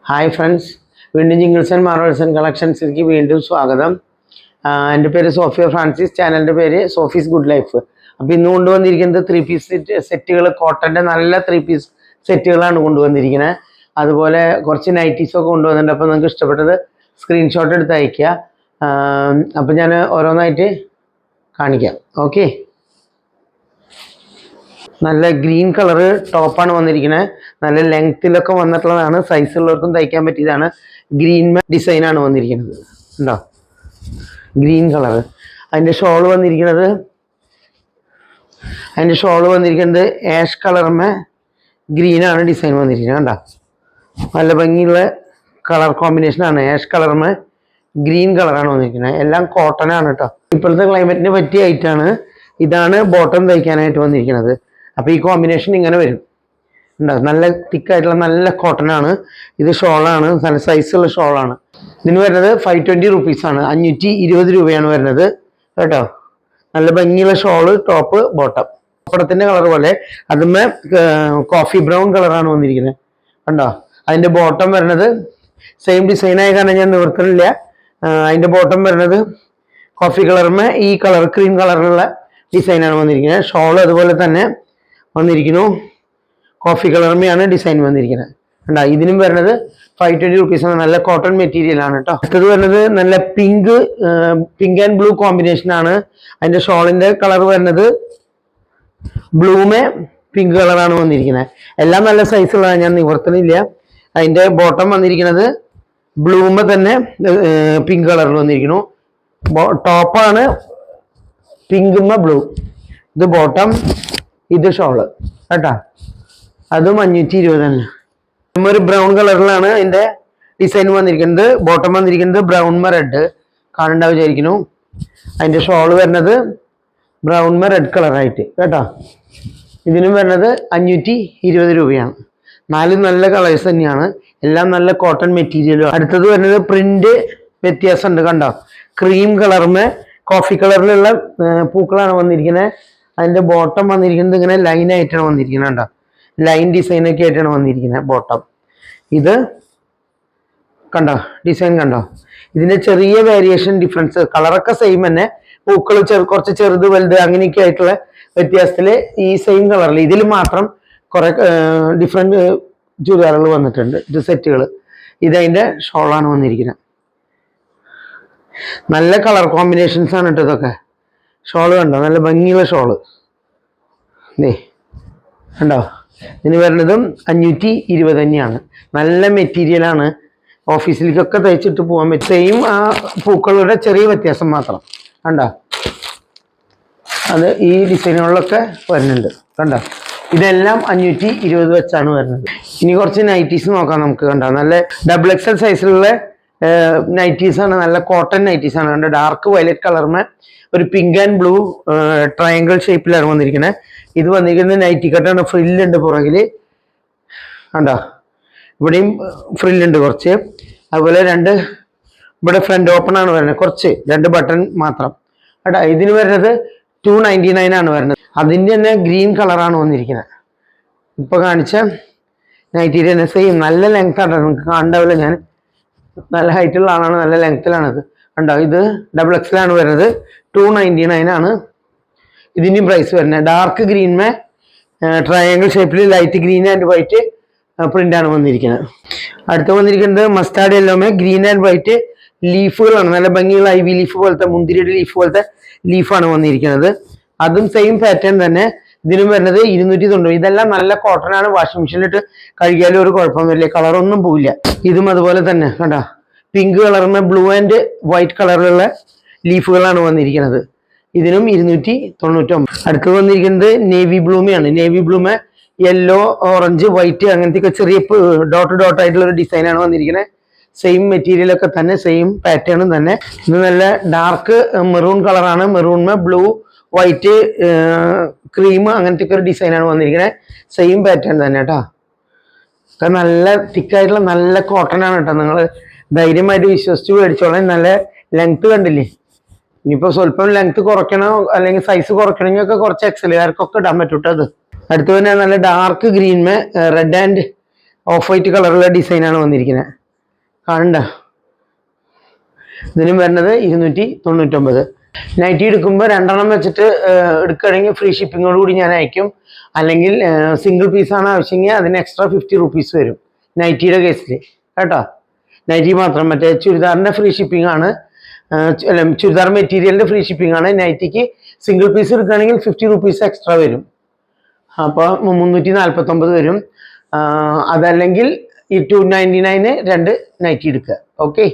Hi friends, വീണ്ടും jingles and Marvels and കളക്ഷൻസിലേക്ക് വീണ്ടും സ്വാഗതം. എൻ്റെ പേര് സോഫിയ ഫ്രാൻസിസ്, ചാനലിൻ്റെ പേര് സോഫീസ് ഗുഡ് ലൈഫ്. അപ്പോൾ ഇന്ന് കൊണ്ടുവന്നിരിക്കുന്നത് 3 പീസ് സെറ്റുകൾ, കോട്ടൻ്റെ നല്ല 3 പീസ് സെറ്റുകളാണ് കൊണ്ടുവന്നിരിക്കുന്നത്. അതുപോലെ കുറച്ച് നൈറ്റീസൊക്കെ കൊണ്ടുവന്നിട്ടുണ്ട്. അപ്പോൾ നിങ്ങൾക്ക് ഇഷ്ടപ്പെട്ടത് സ്ക്രീൻഷോട്ട് എടുത്ത് അയയ്ക്കുക. അപ്പോൾ ഞാൻ ഓരോന്നായിട്ട് കാണിക്കാം. ഓക്കെ, നല്ല ഗ്രീൻ കളറ് ടോപ്പാണ് വന്നിരിക്കുന്നത്. നല്ല ലെങ്ത്തിലൊക്കെ വന്നിട്ടുള്ളതാണ്, സൈസുള്ളവർക്കും തയ്ക്കാൻ പറ്റിയതാണ്. ഗ്രീൻ ഡിസൈനാണ് വന്നിരിക്കുന്നത്. ഉണ്ടോ, ഗ്രീൻ കളറ്. അതിൻ്റെ ഷോള് വന്നിരിക്കുന്നത് ആഷ് കളറുമേ ഗ്രീനാണ് ഡിസൈൻ വന്നിരിക്കുന്നത്. കണ്ടോ, നല്ല ഭംഗിയുള്ള കളർ കോമ്പിനേഷനാണ്. ആഷ് കളറുമേ ഗ്രീൻ കളറാണ് വന്നിരിക്കുന്നത്. എല്ലാം കോട്ടനാണ് കേട്ടോ. ഇപ്പോഴത്തെ ക്ലൈമറ്റിന് പറ്റിയ ഐറ്റാണ്. ഇതാണ് ബോട്ടം തയ്ക്കാനായിട്ട് വന്നിരിക്കുന്നത്. അപ്പോൾ ഈ കോമ്പിനേഷൻ ഇങ്ങനെ വരും. ഉണ്ടാവും, നല്ല തിക്കായിട്ടുള്ള നല്ല കോട്ടനാണ്. ഇത് ഷോളാണ്, നല്ല സൈസുള്ള ഷോളാണ്. ഇതിന് വരുന്നത് 520 റുപ്പീസാണ്, 520 രൂപയാണ് വരുന്നത് കേട്ടോ. നല്ല ഭംഗിയുള്ള ഷോള്, ടോപ്പ്, ബോട്ടം. പപ്പടത്തിൻ്റെ കളർ പോലെ അതുമേ കോഫി ബ്രൗൺ കളറാണ് വന്നിരിക്കുന്നത്. കണ്ടോ, അതിൻ്റെ ബോട്ടം വരുന്നത് സെയിം ഡിസൈനായ കാരണം ഞാൻ നിവർത്തണില്ല. അതിൻ്റെ ബോട്ടം വരുന്നത് കോഫി കളറുമേ ഈ കളർ ക്രീം കളറിലുള്ള ഡിസൈനാണ് വന്നിരിക്കുന്നത്. ഷോള് അതുപോലെ തന്നെ വന്നിരിക്കുന്നു, കോഫി കളറുമെയാണ് ഡിസൈൻ വന്നിരിക്കുന്നത്. കണ്ടോ, ഇതിനും വരുന്നത് 520 റുപ്പീസാണ്. നല്ല കോട്ടൺ മെറ്റീരിയൽ ആണ് കേട്ടോ. അടുത്തത് വരുന്നത് നല്ല പിങ്ക് ആൻഡ് ബ്ലൂ കോമ്പിനേഷൻ ആണ്. അതിൻ്റെ ഷോളിൻ്റെ കളർ വരുന്നത് ബ്ലൂമേ പിങ്ക് കളറാണ് വന്നിരിക്കുന്നത്. എല്ലാം നല്ല സൈസുള്ളതാണ്, ഞാൻ നിവർത്തണില്ല. അതിൻ്റെ ബോട്ടം വന്നിരിക്കുന്നത് ബ്ലൂമേ തന്നെ പിങ്ക് കളറിൽ വന്നിരിക്കുന്നു. ടോപ്പാണ് പിങ്കുമ ബ്ലൂ. ഇത് ബോട്ടം, ഇത് ഷോള് കേട്ടോ. അതും 520 തന്നെ. ഒരു ബ്രൗൺ കളറിലാണ് അതിൻ്റെ ഡിസൈൻ വന്നിരിക്കുന്നത്. ബോട്ടം വന്നിരിക്കുന്നത് ബ്രൗൺമ റെഡ്, കാണണ്ട വിചാരിക്കുന്നു. അതിൻ്റെ ഷോള് വരുന്നത് ബ്രൗൺമ റെഡ് കളറായിട്ട് കേട്ടോ. ഇതിനും വരുന്നത് 520 രൂപയാണ്. 4 നല്ല കളേഴ്സ് തന്നെയാണ്, എല്ലാം നല്ല കോട്ടൺ മെറ്റീരിയലും. അടുത്തത് വരുന്നത് പ്രിന്റ് വ്യത്യാസമുണ്ട്. കണ്ടോ, ക്രീം കളറിന് കോഫി കളറിലുള്ള പൂക്കളാണ് വന്നിരിക്കുന്നത്. അതിൻ്റെ ബോട്ടം വന്നിരിക്കുന്നത് ഇങ്ങനെ ലൈനായിട്ടാണ് വന്നിരിക്കുന്നത്. കണ്ടോ, ലൈൻ ഡിസൈനൊക്കെ ആയിട്ടാണ് വന്നിരിക്കുന്നത് ബോട്ടം. ഇത് കണ്ടോ, ഡിസൈൻ കണ്ടോ. ഇതിൻ്റെ ചെറിയ വേരിയേഷൻ ഡിഫറൻസ്, കളറൊക്കെ സെയിം തന്നെ, പൂക്കൾ കുറച്ച് ചെറുത് വലുത് അങ്ങനെയൊക്കെ ആയിട്ടുള്ള വ്യത്യാസത്തിൽ ഈ സെയിം കളറിൽ ഇതിൽ മാത്രം കുറെ ഡിഫറെൻറ്റ് ചുരിദാറുകൾ വന്നിട്ടുണ്ട്, ഇത് സെറ്റുകൾ. ഇതതിൻ്റെ ഷോളാണ് വന്നിരിക്കുന്നത്. നല്ല കളർ കോമ്പിനേഷൻസ് ആണ് കേട്ടോ ഇതൊക്കെ. ഷോള് കണ്ടോ, നല്ല ഭംഗിയുള്ള ഷോള്. കണ്ടോ, ഇതിന് വരുന്നതും 520 തന്നെയാണ്. നല്ല മെറ്റീരിയലാണ്, ഓഫീസിലേക്കൊക്കെ തയ്ച്ചിട്ട് പോകാൻ പറ്റും. സെയിം ആ പൂക്കളുടെ ചെറിയ വ്യത്യാസം മാത്രം. കണ്ടോ, അത് ഈ ഡിസൈനുകളിലൊക്കെ വരുന്നുണ്ട്. കണ്ടോ, ഇതെല്ലാം 520 വെച്ചാണ് വരുന്നത്. ഇനി കുറച്ച് നൈറ്റീസ് നോക്കാം നമുക്ക്. കണ്ടോ, നല്ല XXL സൈസിലുള്ള നൈറ്റീസാണ്, നല്ല കോട്ടൺ നൈറ്റീസാണ്. കണ്ടോ, ഡാർക്ക് വയലറ്റ് കളറിന് ഒരു പിങ്ക് ആൻഡ് ബ്ലൂ ട്രയാങ്കിൾ ഷേപ്പിലാണ് വന്നിരിക്കുന്നത്. ഇത് വന്നിരിക്കുന്നത് നൈറ്റി കട്ടാണ്, ഫ്രില്ലുണ്ട് പുറകിൽ. കണ്ടോ, ഇവിടെയും ഫ്രില്ലുണ്ട് കുറച്ച്. അതുപോലെ ഇവിടെ ഫ്രണ്ട് ഓപ്പൺ ആണ് വരുന്നത്, കുറച്ച് 2 ബട്ടൺ മാത്രം കേട്ടോ. ഇതിന് വരുന്നത് 299 ആണ് വരുന്നത്. അതിൻ്റെ തന്നെ ഗ്രീൻ കളറാണ് വന്നിരിക്കുന്നത്. ഇപ്പോൾ കാണിച്ച നൈറ്റിയുടെ തന്നെ സെയിം നല്ല ലെങ്ത് ആണ്, നിങ്ങൾക്ക് കാണണ്ടാവില്ല. ഞാൻ നല്ല ഹൈറ്റുള്ള ആളാണ്, നല്ല ലെങ്ത്തിലാണത്. കണ്ടോ, ഇത് XXL ആണ് വരുന്നത്, 299 ആണ് ഇതിൻ്റെയും പ്രൈസ് വരുന്നത്. ഡാർക്ക് ഗ്രീൻമേ ട്രയാങ്കിൾ ഷേപ്പിൽ ലൈറ്റ് ഗ്രീൻ ആൻഡ് വൈറ്റ് പ്രിൻ്റാണ് വന്നിരിക്കുന്നത്. അടുത്ത് വന്നിരിക്കുന്നത് മസ്റ്റാർഡ് യെല്ലോമേ ഗ്രീൻ ആൻഡ് വൈറ്റ് ലീഫുകളാണ്. നല്ല ഭംഗിയുള്ള ഐവി ലീഫ് പോലത്തെ, മുന്തിരിയുടെ ലീഫ് പോലത്തെ ലീഫാണ് വന്നിരിക്കുന്നത്. അതും സെയിം പാറ്റേൺ തന്നെ. ഇതിനും വരുന്നത് 290. ഇതെല്ലാം നല്ല കോട്ടൺ ആണ്, വാഷിംഗ് മെഷീനിലിട്ട് കഴുകിയാലും ഒരു കുഴപ്പം വരില്ല, കളറൊന്നും പോവില്ല. ഇതും അതുപോലെ തന്നെ. കണ്ടോ, പിങ്ക് കളറിന് ബ്ലൂ ആൻഡ് വൈറ്റ് കളറിലുള്ള ലീഫുകളാണ് വന്നിരിക്കുന്നത്. ഇതിനും 299. അടുത്ത് വന്നിരിക്കുന്നത് നേവി ബ്ലൂമയാണ്. നേവി ബ്ലൂമ യെല്ലോ, ഓറഞ്ച്, വൈറ്റ് അങ്ങനത്തെ ചെറിയ ഡോട്ട് ആയിട്ടുള്ള ഒരു ഡിസൈനാണ് വന്നിരിക്കുന്നത്. സെയിം മെറ്റീരിയലൊക്കെ തന്നെ, സെയിം പാറ്റേണും തന്നെ. ഇത് നല്ല ഡാർക്ക് മെറൂൺ കളറാണ്. മെറൂണിന് ബ്ലൂ, വൈറ്റ്, ക്രീം അങ്ങനത്തെ ഒരു ഡിസൈനാണ് വന്നിരിക്കുന്നത്. സെയിം പാറ്റേൺ തന്നെ കേട്ടോ. നല്ല തിക്കായിട്ടുള്ള നല്ല കോട്ടൺ ആണ് കേട്ടോ. നിങ്ങൾ ധൈര്യമായിട്ട് വിശ്വസിച്ച് മേടിച്ചോളാം. നല്ല ലെങ്ത് കണ്ടില്ലേ. ഇനിയിപ്പോൾ സ്വല്പം ലെങ്ത് കുറയ്ക്കണോ അല്ലെങ്കിൽ സൈസ് കുറയ്ക്കണമെങ്കിൽ ഒക്കെ കുറച്ച് എക്സലുകാർക്കൊക്കെ ഇടാൻ പറ്റൂട്ടോ അത്. അടുത്ത് തന്നെ നല്ല ഡാർക്ക് ഗ്രീൻമേ റെഡ് ആൻഡ് ഓഫ് വൈറ്റ് കളറുള്ള ഡിസൈനാണ് വന്നിരിക്കുന്നത്. കാണണ്ട. ഇതിനും വരുന്നത് 299. നൈറ്റി എടുക്കുമ്പോൾ 2 വെച്ചിട്ട് എടുക്കുകയാണെങ്കിൽ ഫ്രീ ഷിപ്പിങ്ങോട് കൂടി ഞാൻ അയക്കും. അല്ലെങ്കിൽ സിംഗിൾ പീസാണ് ആവശ്യമെങ്കിൽ അതിന് എക്സ്ട്രാ 50 റുപ്പീസ് വരും നൈറ്റിയുടെ കേസിൽ കേട്ടോ. നൈറ്റി മാത്രം, മറ്റേ ചുരിദാറിൻ്റെ ഫ്രീ ഷിപ്പിംഗ് ആണ്, അല്ല ചുരിദാർ മെറ്റീരിയലിൻ്റെ ഫ്രീ ഷിപ്പിംഗ് ആണ്. നൈറ്റിക്ക് സിംഗിൾ പീസ് എടുക്കുകയാണെങ്കിൽ 50 റുപ്പീസ് എക്സ്ട്രാ വരും. അപ്പോൾ 349 വരും. അതല്ലെങ്കിൽ ഈ 299 2 നൈറ്റി എടുക്കുക. ഓക്കെ.